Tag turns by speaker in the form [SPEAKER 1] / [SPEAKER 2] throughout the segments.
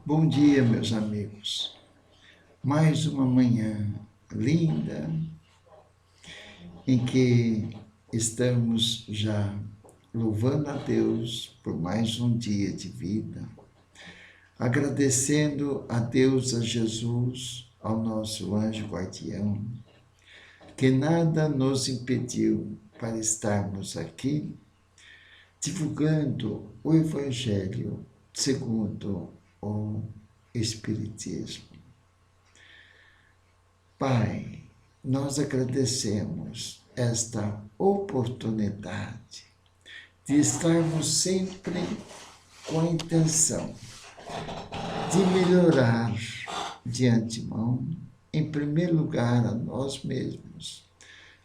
[SPEAKER 1] Bom dia, meus amigos. Mais uma manhã linda em que estamos já louvando a Deus por mais um dia de vida, agradecendo a Deus, a Jesus, ao nosso anjo guardião, que nada nos impediu para estarmos aqui divulgando o Evangelho segundo o Espiritismo. Pai, nós agradecemos esta oportunidade de estarmos sempre com a intenção de melhorar de antemão, em primeiro lugar, a nós mesmos,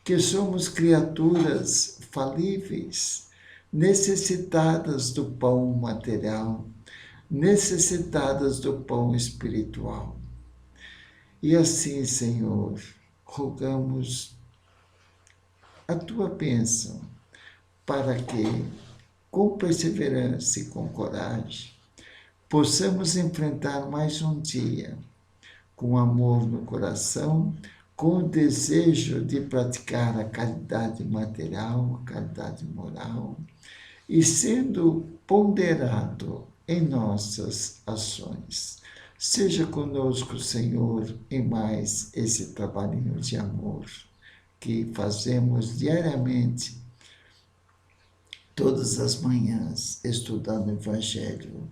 [SPEAKER 1] que somos criaturas falíveis, necessitadas do pão material, necessitadas do pão espiritual. E assim, Senhor, rogamos a tua bênção para que, com perseverança e com coragem, possamos enfrentar mais um dia com amor no coração, com o desejo de praticar a caridade material, a caridade moral, e sendo ponderado em nossas ações. Seja conosco, Senhor, em mais esse trabalhinho de amor que fazemos diariamente, todas as manhãs, estudando o Evangelho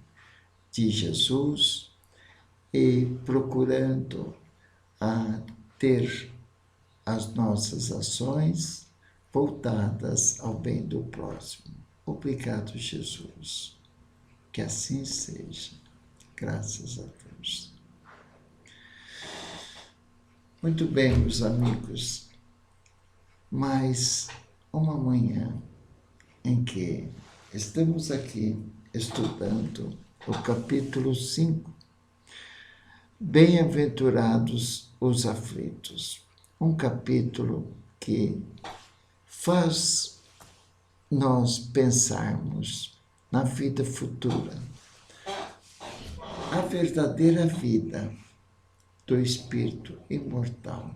[SPEAKER 1] de Jesus e procurando ter as nossas ações voltadas ao bem do próximo. Obrigado, Jesus. Que assim seja. Graças a Deus. Muito bem, meus amigos. Mais uma manhã em que estamos aqui estudando o capítulo 5, Bem-aventurados os aflitos. Um capítulo que faz nós pensarmos na vida futura, a verdadeira vida do espírito imortal.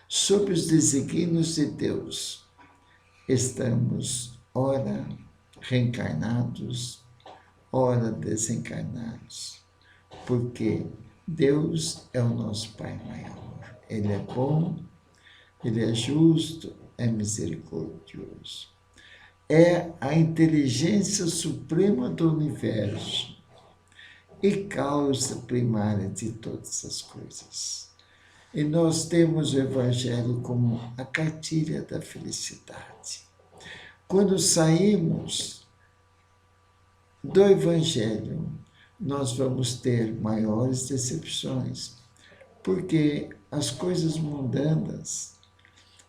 [SPEAKER 1] Sob os desígnios de Deus, estamos ora reencarnados, ora desencarnados, porque Deus é o nosso Pai maior. Ele é bom, Ele é justo, é misericordioso. É a inteligência suprema do universo e causa primária de todas as coisas. E nós temos o Evangelho como a cartilha da felicidade. Quando saímos do Evangelho, nós vamos ter maiores decepções, porque as coisas mundanas,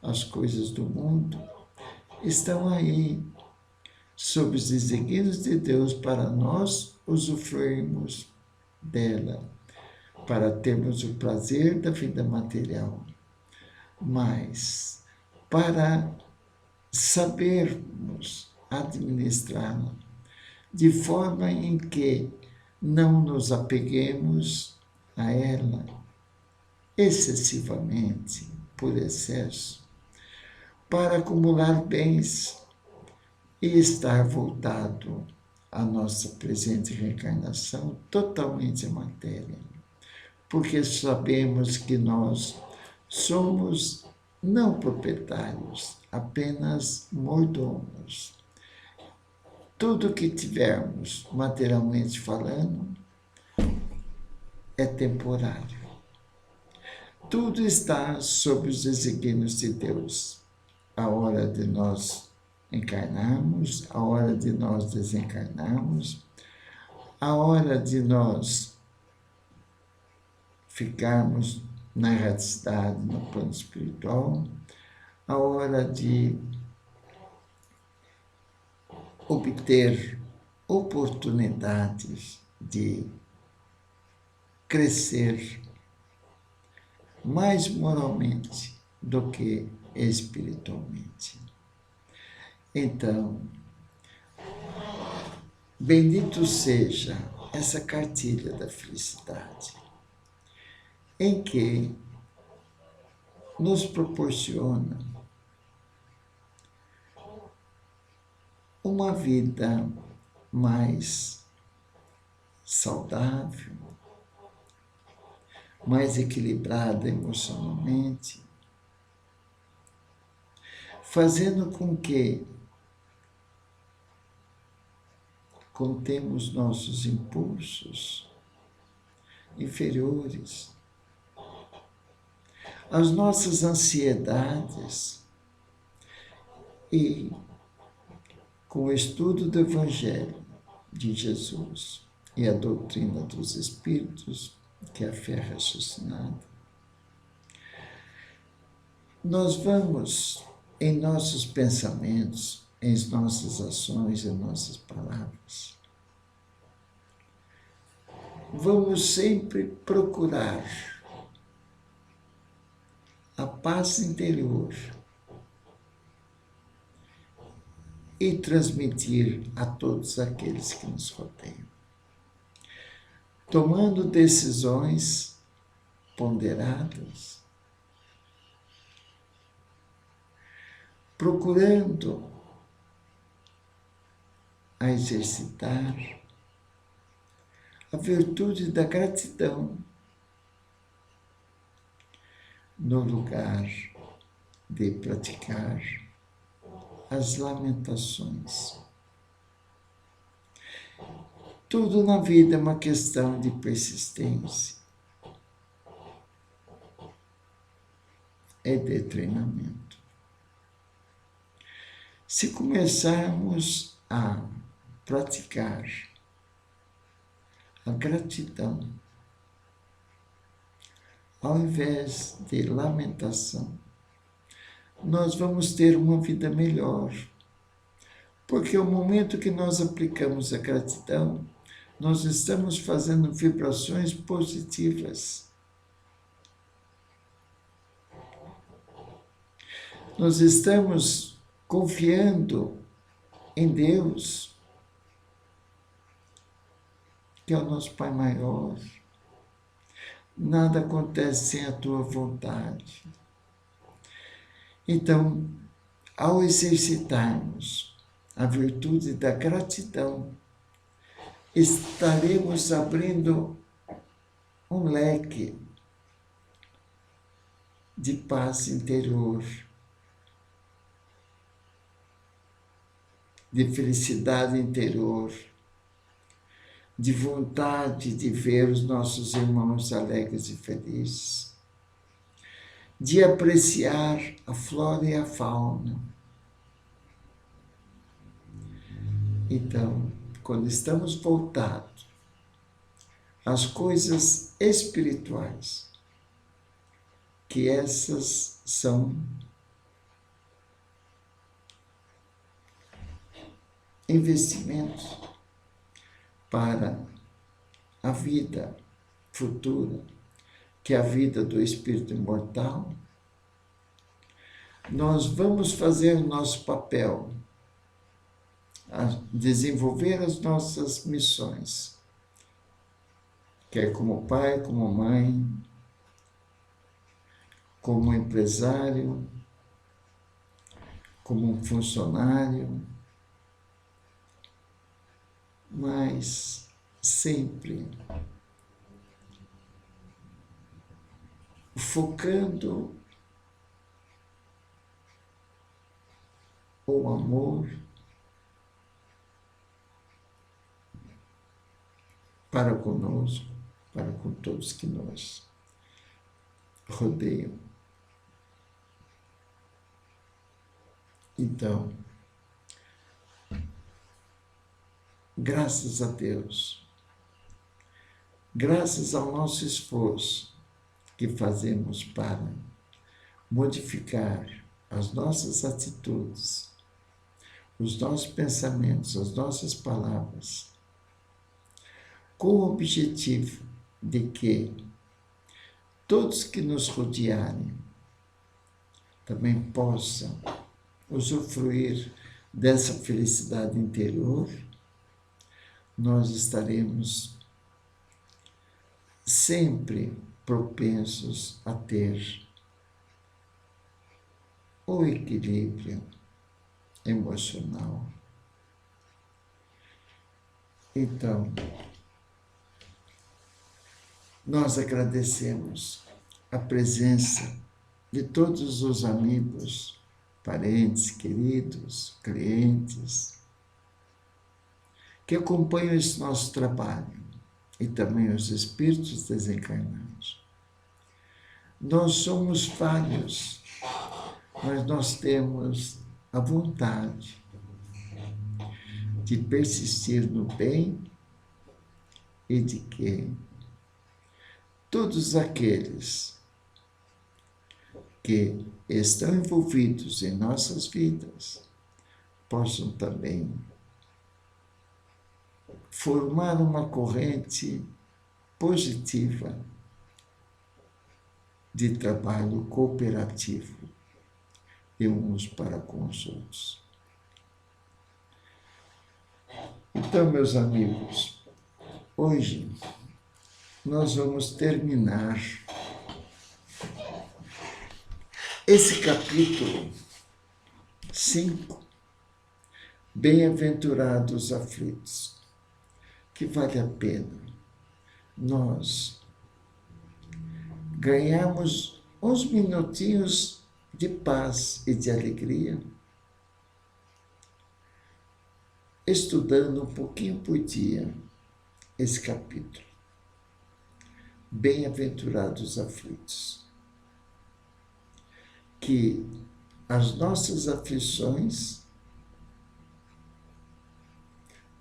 [SPEAKER 1] as coisas do mundo, estão aí, sob os desígnios de Deus, para nós usufruirmos dela, para termos o prazer da vida material, mas para sabermos administrá-la de forma em que não nos apeguemos a ela excessivamente, por excesso, para acumular bens e estar voltado à nossa presente reencarnação totalmente à matéria. Porque sabemos que nós somos não proprietários, apenas mordomos. Tudo que tivermos, materialmente falando, é temporário. Tudo está sob os desígnios de Deus. A hora de nós encarnarmos, a hora de nós desencarnarmos, a hora de nós ficarmos na erraticidade, no plano espiritual, a hora de obter oportunidades de crescer mais moralmente do que espiritualmente. Então, bendito seja essa cartilha da felicidade, em que nos proporciona uma vida mais saudável, mais equilibrada emocionalmente, fazendo com que contemos nossos impulsos inferiores, as nossas ansiedades, e com o estudo do Evangelho de Jesus e a doutrina dos Espíritos, que é a fé raciocinada, nós vamos, em nossos pensamentos, em nossas ações, em nossas palavras, vamos sempre procurar a paz interior e transmitir a todos aqueles que nos rodeiam, tomando decisões ponderadas, procurando a exercitar a virtude da gratidão no lugar de praticar as lamentações. Tudo na vida é uma questão de persistência, é de treinamento. Se começarmos a praticar a gratidão, ao invés de lamentação, nós vamos ter uma vida melhor. Porque o momento que nós aplicamos a gratidão, nós estamos fazendo vibrações positivas. Nós estamos confiando em Deus, que é o nosso Pai maior. Nada acontece sem a tua vontade. Então, ao exercitarmos a virtude da gratidão, estaremos abrindo um leque de paz interior, de felicidade interior, de vontade de ver os nossos irmãos alegres e felizes, de apreciar a flora e a fauna. Então, quando estamos voltados às coisas espirituais, que essas são investimentos para a vida futura, que é a vida do espírito imortal, nós vamos fazer o nosso papel, a desenvolver as nossas missões, quer como pai, como mãe, como empresário, como um funcionário, mas sempre focando o amor para conosco, para com todos que nos rodeiam. Então, graças a Deus, graças ao nosso esforço que fazemos para modificar as nossas atitudes, os nossos pensamentos, as nossas palavras, com o objetivo de que todos que nos rodearem também possam usufruir dessa felicidade interior, nós estaremos sempre propensos a ter o equilíbrio emocional. Então, nós agradecemos a presença de todos os amigos, parentes, queridos, clientes, que acompanham esse nosso trabalho e também os espíritos desencarnados. Nós somos falhos, mas nós temos a vontade de persistir no bem e de que todos aqueles que estão envolvidos em nossas vidas possam também formar uma corrente positiva de trabalho cooperativo de uns para com os outros. Então, meus amigos, hoje nós vamos terminar esse capítulo 5, Bem-aventurados aflitos, que vale a pena nós ganharmos uns minutinhos de paz e de alegria, estudando um pouquinho por dia esse capítulo. Bem-aventurados aflitos. Que as nossas aflições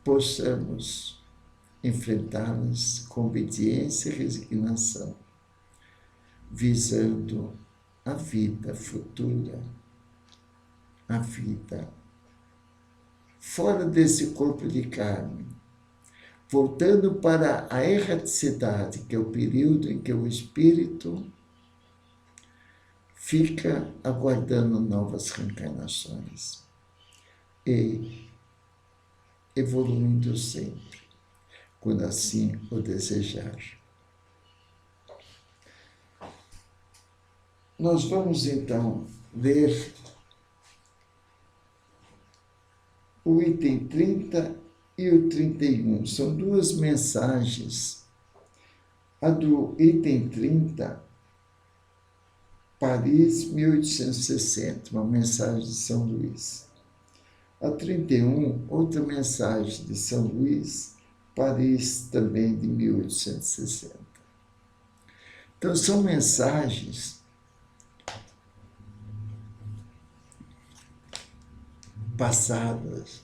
[SPEAKER 1] possamos enfrentá-las com obediência e resignação, visando a vida futura, a vida fora desse corpo de carne, voltando para a erraticidade, que é o período em que o espírito fica aguardando novas reencarnações e evoluindo sempre, quando assim o desejar. Nós vamos então ler o item 30 e o 31. São duas mensagens. A do item 30, Paris, 1860, uma mensagem de São Luís. A 31, outra mensagem de São Luís, Paris, também de 1860. Então, são mensagens passadas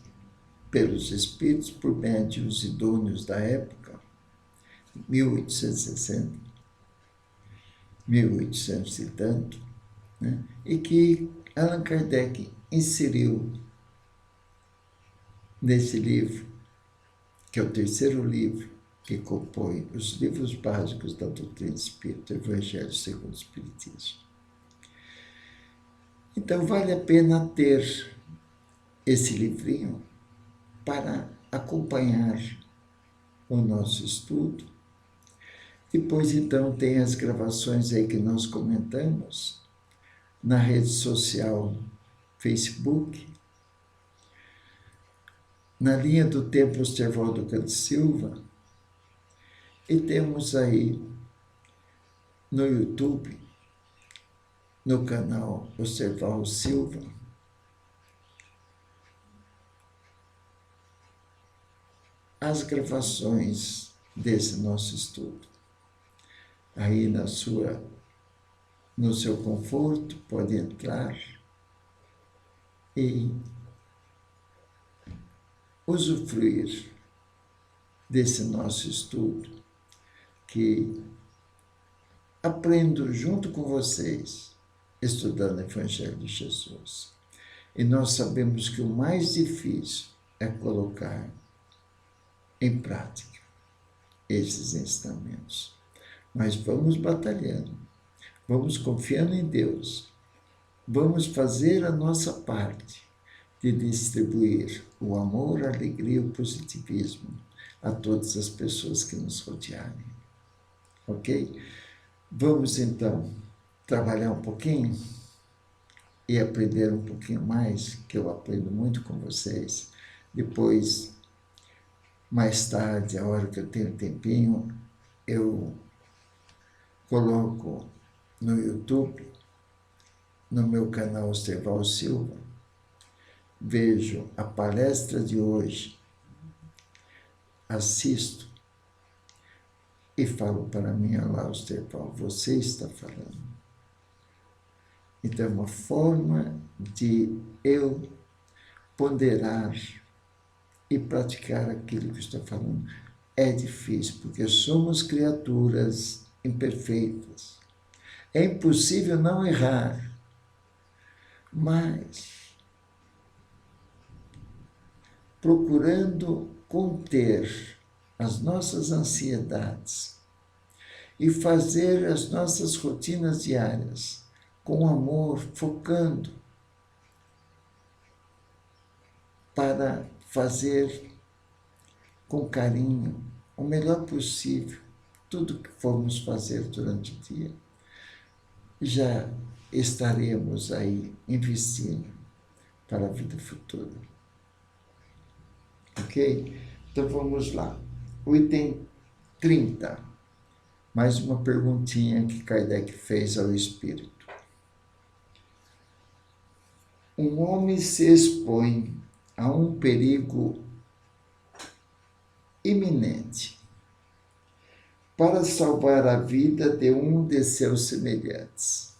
[SPEAKER 1] pelos espíritos por médiuns idôneos da época, 1860, 1800 e tanto, né? E que Allan Kardec inseriu nesse livro, que é o terceiro livro que compõe os livros básicos da doutrina espírita, o Evangelho segundo o Espiritismo. Então, vale a pena ter esse livrinho para acompanhar o nosso estudo. Depois, então, tem as gravações aí que nós comentamos na rede social Facebook, na linha do Templo Ostervaldo Canto Silva, e temos aí no YouTube, no canal Ostervaldo Silva, as gravações desse nosso estudo. Aí no seu conforto, pode entrar e usufruir desse nosso estudo, que aprendo junto com vocês, estudando o Evangelho de Jesus. E nós sabemos que o mais difícil é colocar em prática esses ensinamentos. Mas vamos batalhando, vamos confiando em Deus, vamos fazer a nossa parte de distribuir o amor, a alegria e o positivismo a todas as pessoas que nos rodearem. ok? Vamos então trabalhar um pouquinho e aprender um pouquinho mais, que eu aprendo muito com vocês. Depois, mais tarde, a hora que eu tenho um tempinho, eu coloco no YouTube, no meu canal Estevão Silva, vejo a palestra de hoje, assisto e falo para mim, olha lá, Estevão, você está falando. Então, é uma forma de eu ponderar e praticar aquilo que estou falando. É difícil, porque somos criaturas imperfeitas. É impossível não errar, mas procurando conter as nossas ansiedades e fazer as nossas rotinas diárias com amor, focando para fazer com carinho o melhor possível tudo que formos fazer durante o dia, já estaremos aí investindo para a vida futura. Ok? Então vamos lá. O item 30. Mais uma perguntinha que Kardec fez ao Espírito. Um homem se expõe a um perigo iminente para salvar a vida de um de seus semelhantes,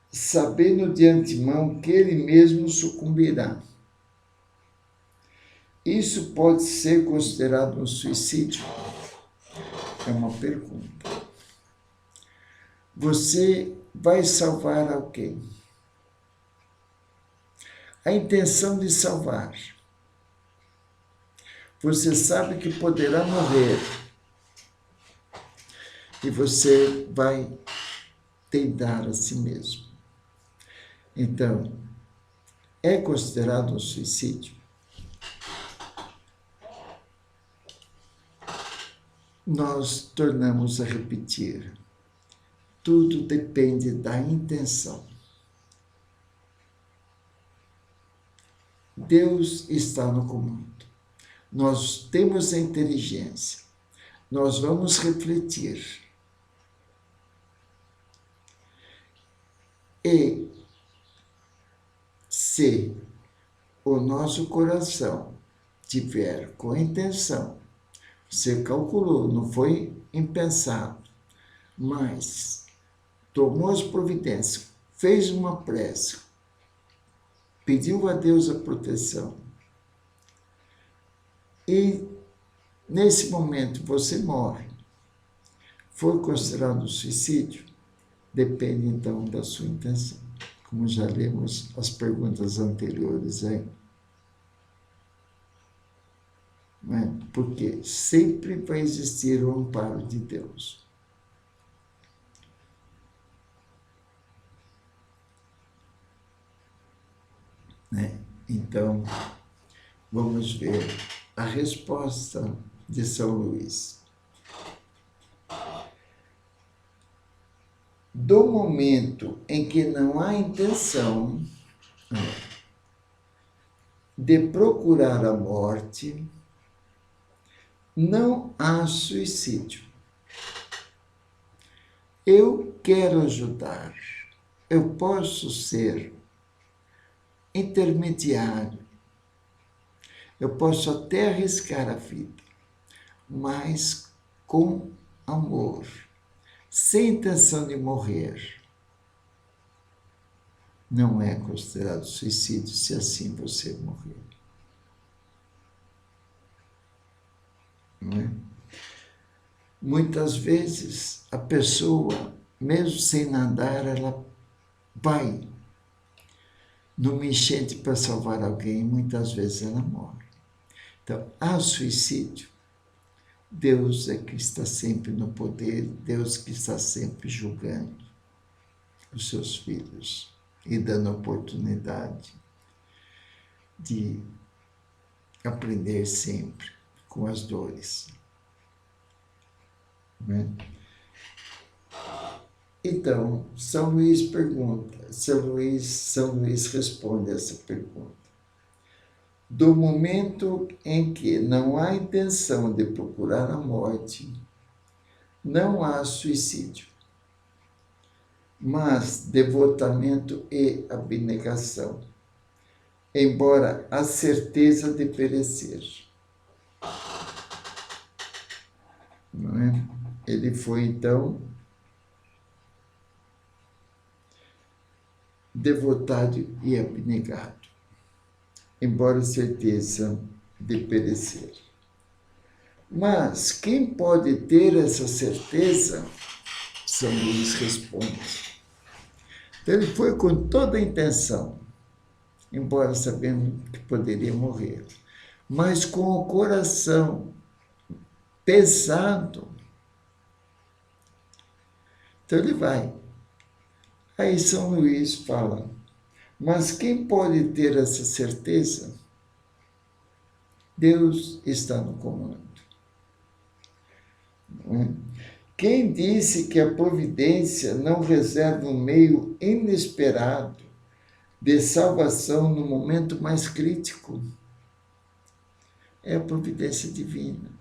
[SPEAKER 1] sabendo de antemão que ele mesmo sucumbirá. Isso pode ser considerado um suicídio? É uma pergunta. Você vai salvar alguém. A intenção de salvar. Você sabe que poderá morrer. E você vai tentar a si mesmo. Então, é considerado um suicídio? Nós tornamos a repetir. Tudo depende da intenção. Deus está no comando. Nós temos a inteligência. Nós vamos refletir. E se o nosso coração tiver com a intenção, você calculou, não foi impensado, mas tomou as providências, fez uma prece, pediu a Deus a proteção, e nesse momento você morre, foi considerado suicídio? Depende então da sua intenção, como já lemos as perguntas anteriores aí. Porque sempre vai existir o amparo de Deus. Então, vamos ver a resposta de São Luís. Do momento em que não há intenção de procurar a morte, não há suicídio. Eu quero ajudar, eu posso ser intermediário, eu posso até arriscar a vida, mas com amor, sem intenção de morrer. Não é considerado suicídio se assim você morrer. Não é? Muitas vezes a pessoa, mesmo sem nadar, ela vai numa enchente para salvar alguém, muitas vezes ela morre. Então, há suicídio. Deus é que está sempre no poder, Deus que está sempre julgando os seus filhos e dando oportunidade de aprender sempre com as dores. né? Então, São Luís pergunta, São Luís responde essa pergunta. Do momento em que não há intenção de procurar a morte, não há suicídio, mas devotamento e abnegação, embora a certeza de perecer. Não é? Ele foi, então, devotado e abnegado, embora a certeza de perecer. Mas quem pode ter essa certeza? São Luís responde. Então, ele foi com toda a intenção, embora sabendo que poderia morrer, mas com o coração pesado. Então ele vai. Aí São Luís fala, mas quem pode ter essa certeza? Deus está no comando. Não é? Quem disse que a providência não reserva um meio inesperado de salvação no momento mais crítico? É a providência divina.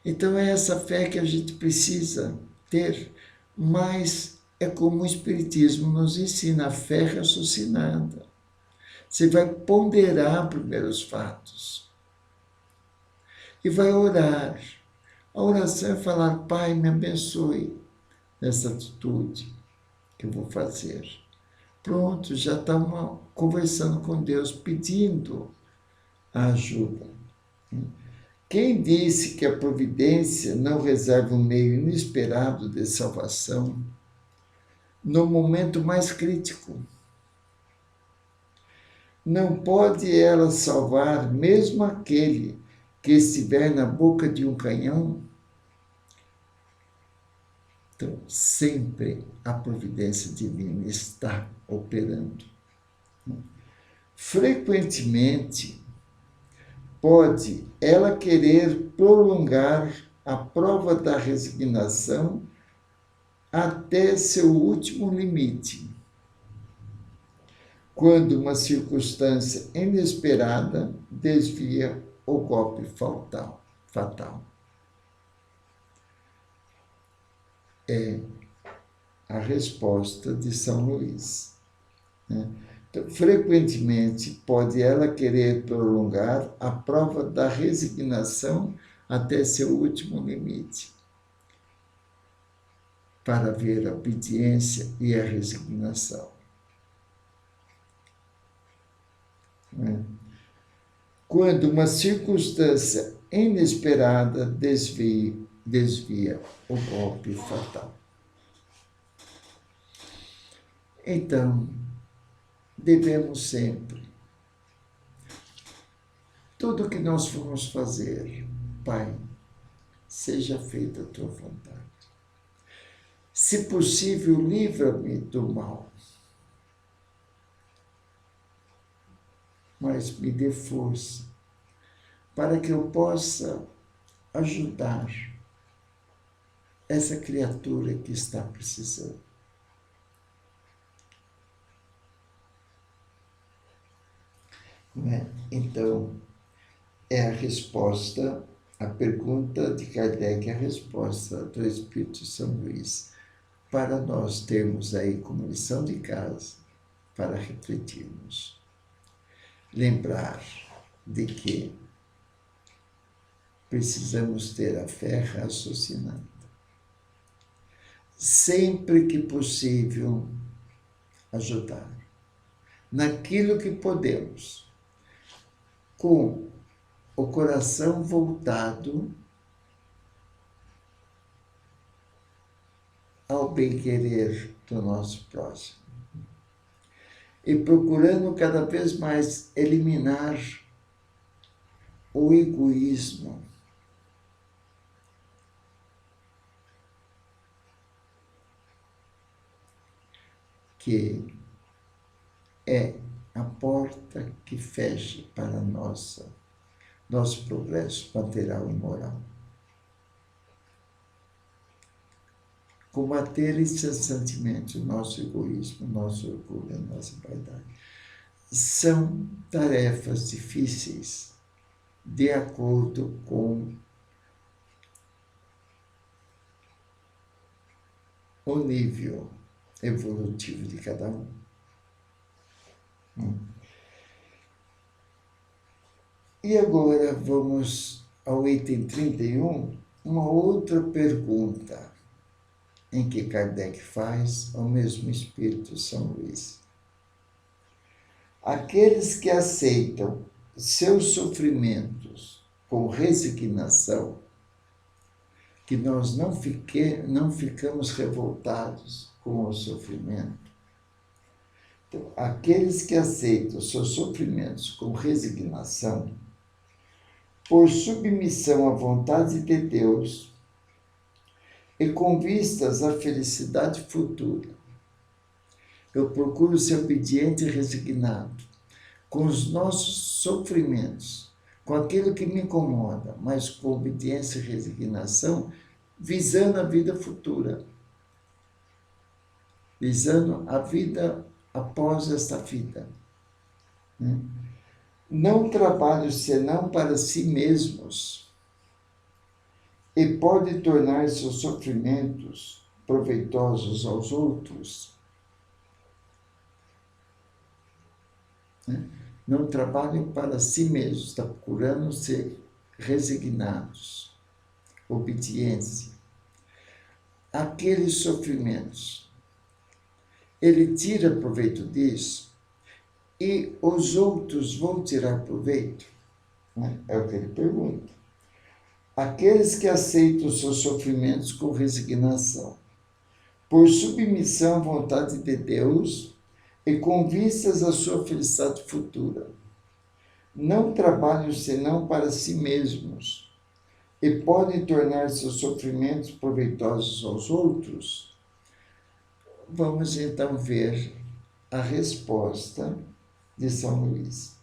[SPEAKER 1] Então é essa fé que a gente precisa ter, mas é como o Espiritismo nos ensina, a fé raciocinada. Você vai ponderar primeiro os fatos e vai orar. A oração é falar, Pai, me abençoe nessa atitude que eu vou fazer. Pronto, já estamos conversando com Deus, pedindo a ajuda. Quem disse que a providência não reserva um meio inesperado de salvação no momento mais crítico? Não pode ela salvar mesmo aquele que estiver na boca de um canhão? Então, sempre a providência divina está operando. Frequentemente, pode ela querer prolongar a prova da resignação até seu último limite, quando uma circunstância inesperada desvia o golpe fatal. É a resposta de São Luís, né? Então, frequentemente, pode ela querer prolongar a prova da resignação até seu último limite, para ver a obediência e a resignação. Né? Quando uma circunstância inesperada desvia o golpe fatal. Então, devemos sempre, tudo que nós formos fazer, Pai, seja feita a tua vontade. Se possível, livra-me do mal, mas me dê força para que eu possa ajudar essa criatura que está precisando. Né? Então, é a resposta, a pergunta de Kardec, a resposta do Espírito São Luís, para nós termos aí como lição de casa, para refletirmos. Lembrar de que precisamos ter a fé raciocinada. Sempre que possível, ajudar. Naquilo que podemos, com o coração voltado ao bem-querer do nosso próximo. E procurando cada vez mais eliminar o egoísmo. Que é a porta que fecha para nosso progresso material e moral. combater incessantemente o nosso egoísmo, o nosso orgulho, a nossa vaidade. São tarefas difíceis, de acordo com o nível evolutivo de cada um. E agora vamos ao item 31, uma outra pergunta em que Kardec faz ao mesmo Espírito São Luís. Aqueles que aceitam seus sofrimentos com resignação, que nós não ficamos revoltados com o sofrimento. Então, aqueles que aceitam seus sofrimentos com resignação, por submissão à vontade de Deus e com vistas à felicidade futura, eu procuro ser obediente e resignado com os nossos sofrimentos, com aquilo que me incomoda, mas com obediência e resignação, visando a vida futura, visando a vida após esta vida. Não trabalho senão para si mesmos e pode tornar seus sofrimentos proveitosos aos outros. Não trabalham para si mesmos, está procurando ser resignados, obediência. Aqueles sofrimentos, ele tira proveito disso e os outros vão tirar proveito? É o que ele pergunta. Aqueles que aceitam os seus sofrimentos com resignação, por submissão à vontade de Deus e com vistas à sua felicidade futura, não trabalham senão para si mesmos e podem tornar seus sofrimentos proveitosos aos outros? Vamos então ver a resposta de São Luís.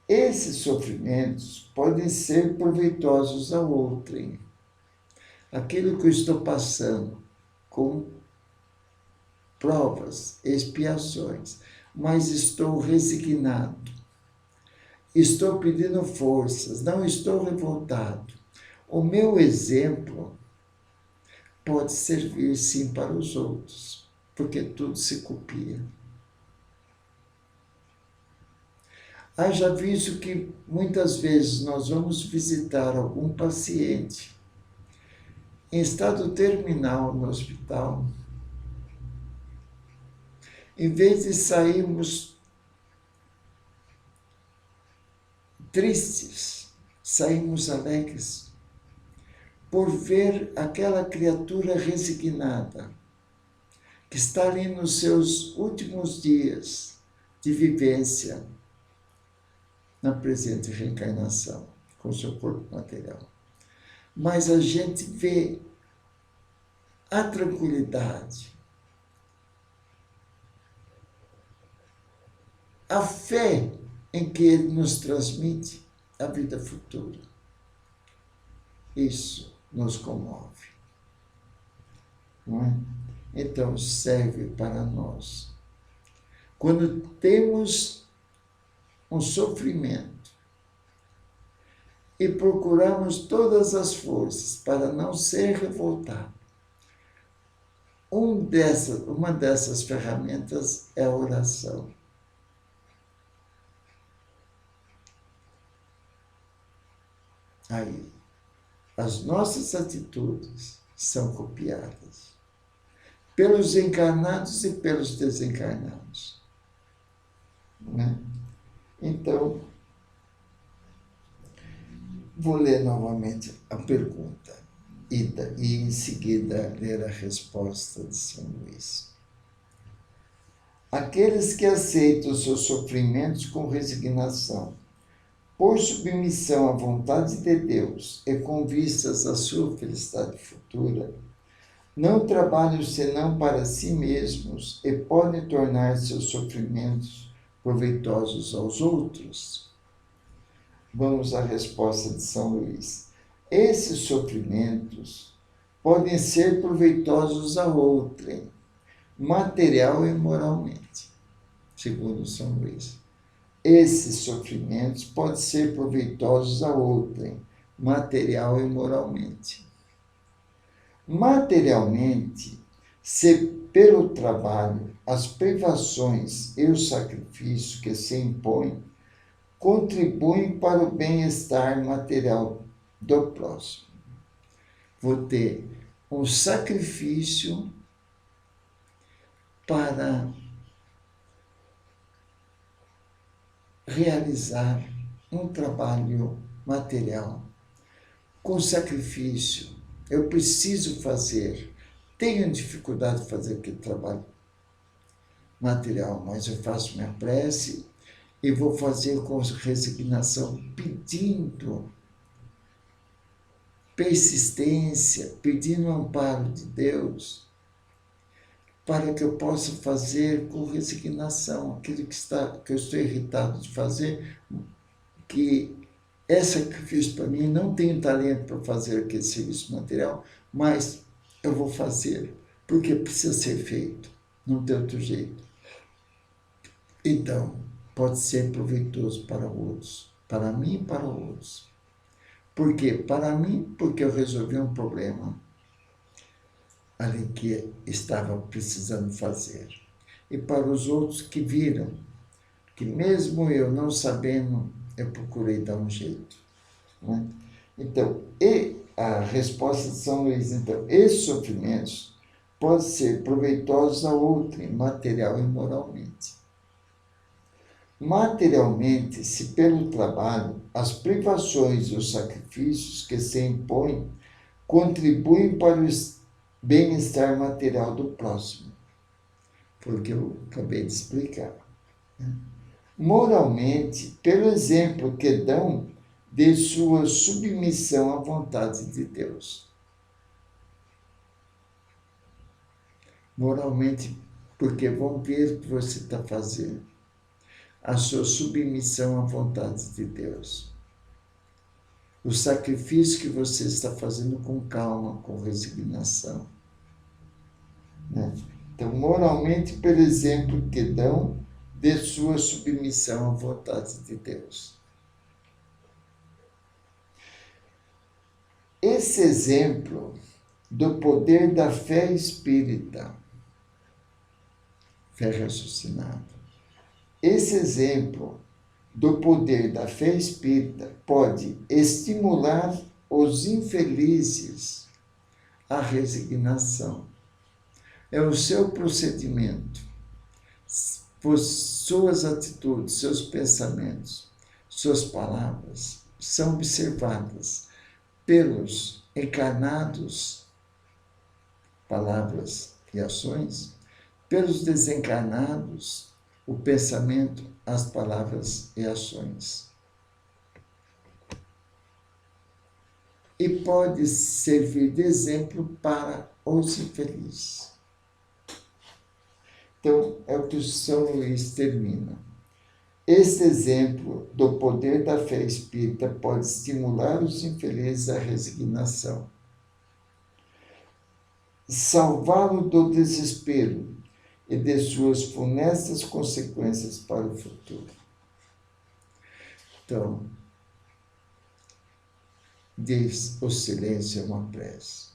[SPEAKER 1] Esses sofrimentos podem ser proveitosos a outrem. Aquilo que eu estou passando com provas, expiações, mas estou resignado, estou pedindo forças, não estou revoltado. O meu exemplo pode servir sim para os outros, porque tudo se copia. Haja visto que muitas vezes nós vamos visitar algum paciente em estado terminal no hospital. Em vez de sairmos tristes, saímos alegres por ver aquela criatura resignada que está ali nos seus últimos dias de vivência na presente reencarnação, com seu corpo material. Mas a gente vê a tranquilidade, a fé em que ele nos transmite a vida futura. Isso nos comove, não é? Então serve para nós. Quando temos um sofrimento e procuramos todas as forças para não ser revoltado, uma dessas ferramentas é a oração. Aí, as nossas atitudes são copiadas pelos encarnados e pelos desencarnados, né? Então, vou ler novamente a pergunta e em seguida ler a resposta de São Luís. Aqueles que aceitam os seus sofrimentos com resignação, por submissão à vontade de Deus e com vistas à sua felicidade futura, não trabalham senão para si mesmos e podem tornar seus sofrimentos proveitosos aos outros? Vamos à resposta de São Luís. Esses sofrimentos podem ser proveitosos a outrem, material e moralmente, segundo São Luís. Esses sofrimentos podem ser proveitosos a outrem, material e moralmente. Materialmente, se pelo trabalho, as privações e o sacrifício que se impõem contribuem para o bem-estar material do próximo. Vou ter um sacrifício para realizar um trabalho material. Com sacrifício, eu preciso fazer. Tenho dificuldade de fazer aquele trabalho material, mas eu faço minha prece e vou fazer com resignação, pedindo persistência, pedindo o amparo de Deus, para que eu possa fazer com resignação aquilo que eu estou irritado de fazer, que é sacrifício para mim, não tenho talento para fazer aquele serviço material, mas eu vou fazer, porque precisa ser feito, não tem outro jeito. Então, pode ser proveitoso para outros, para mim e para outros. Por quê? Para mim, porque eu resolvi um problema ali que estava precisando fazer. E para os outros que viram, que mesmo eu não sabendo, eu procurei dar um jeito. Né? Então, e a resposta de São Luís, então, esses sofrimentos podem ser proveitosos a outrem, material e moralmente. Materialmente, se pelo trabalho, as privações e os sacrifícios que se impõem contribuem para o bem-estar material do próximo, porque eu acabei de explicar. Moralmente, pelo exemplo que dão de sua submissão à vontade de Deus. Moralmente, porque vão ver o que você está fazendo, a sua submissão à vontade de Deus. O sacrifício que você está fazendo com calma, com resignação. Né? Então, moralmente, pelo exemplo que dão de sua submissão à vontade de Deus. Esse exemplo do poder da fé espírita, fé raciocinada, esse exemplo do poder da fé espírita pode estimular os infelizes à resignação. É o seu procedimento, suas atitudes, seus pensamentos, suas palavras são observadas pelos encarnados, palavras e ações, pelos desencarnados, o pensamento, as palavras e ações. E pode servir de exemplo para os infelizes. Então, é o que o São Luís termina. Este exemplo do poder da fé espírita pode estimular os infelizes à resignação, salvá-lo do desespero e de suas funestas consequências para o futuro. Então, diz: o silêncio é uma prece.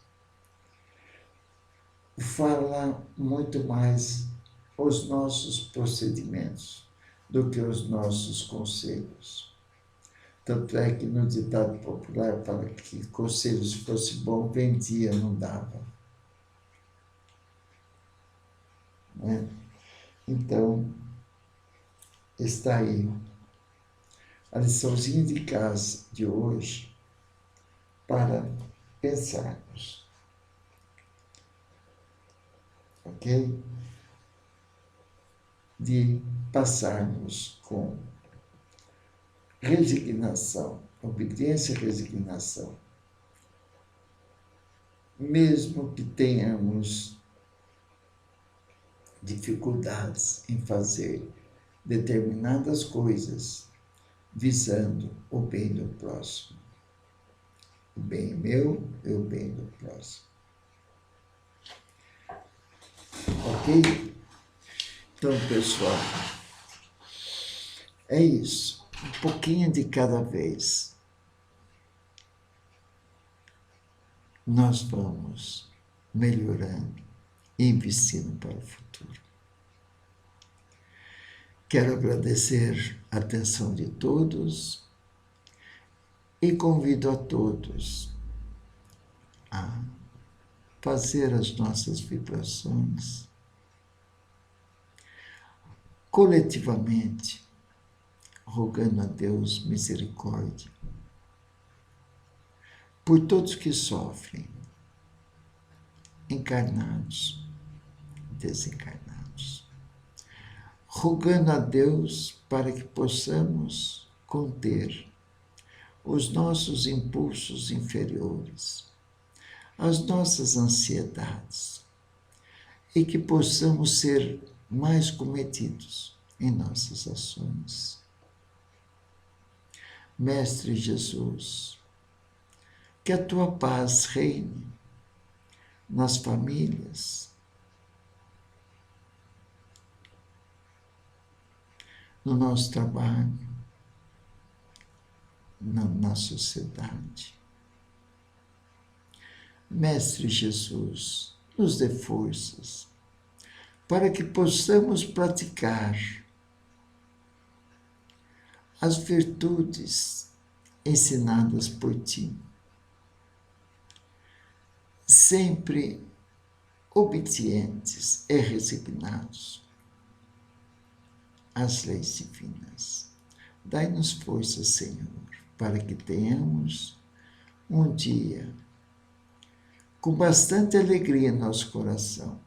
[SPEAKER 1] Fala muito mais os nossos procedimentos do que os nossos conselhos. Tanto é que no ditado popular fala que conselho, se fosse bom, vendia, não dava. Né? Então, está aí a liçãozinha de casa de hoje para pensarmos. Ok? De passarmos com resignação, obediência e resignação, mesmo que tenhamos dificuldades em fazer determinadas coisas, visando o bem do próximo. O bem meu e o bem do próximo. Ok? Então, pessoal, é isso. Um pouquinho de cada vez. Nós vamos melhorando e investindo para o futuro. Quero agradecer a atenção de todos e convido a todos a fazer as nossas vibrações coletivamente, rogando a Deus misericórdia por todos que sofrem, encarnados, desencarnados, rogando a Deus para que possamos conter os nossos impulsos inferiores, as nossas ansiedades, e que possamos ser mais cometidos em nossas ações. Mestre Jesus, que a tua paz reine nas famílias, no nosso trabalho, na sociedade. Mestre Jesus, nos dê forças para que possamos praticar as virtudes ensinadas por ti, sempre obedientes e resignados às leis divinas. Dai-nos força, Senhor, para que tenhamos um dia com bastante alegria em nosso coração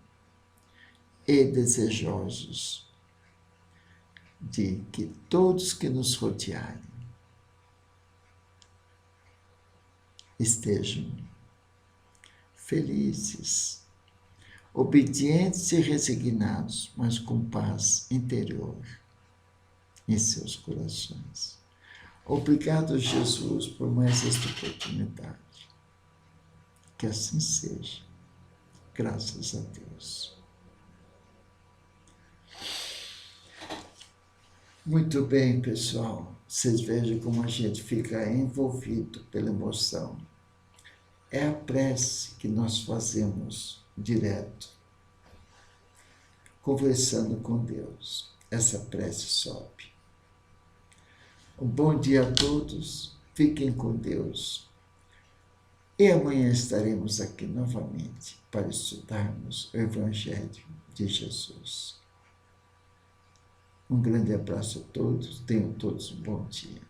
[SPEAKER 1] e desejosos de que todos que nos rodearem estejam felizes, obedientes e resignados, mas com paz interior em seus corações. Obrigado, Jesus, por mais esta oportunidade. Que assim seja. Graças a Deus. Muito bem, pessoal. Vocês vejam como a gente fica envolvido pela emoção. É a prece que nós fazemos direto, conversando com Deus. Essa prece sobe. Um bom dia a todos. Fiquem com Deus. E amanhã estaremos aqui novamente para estudarmos o Evangelho de Jesus. Um grande abraço a todos. Tenham todos um bom dia.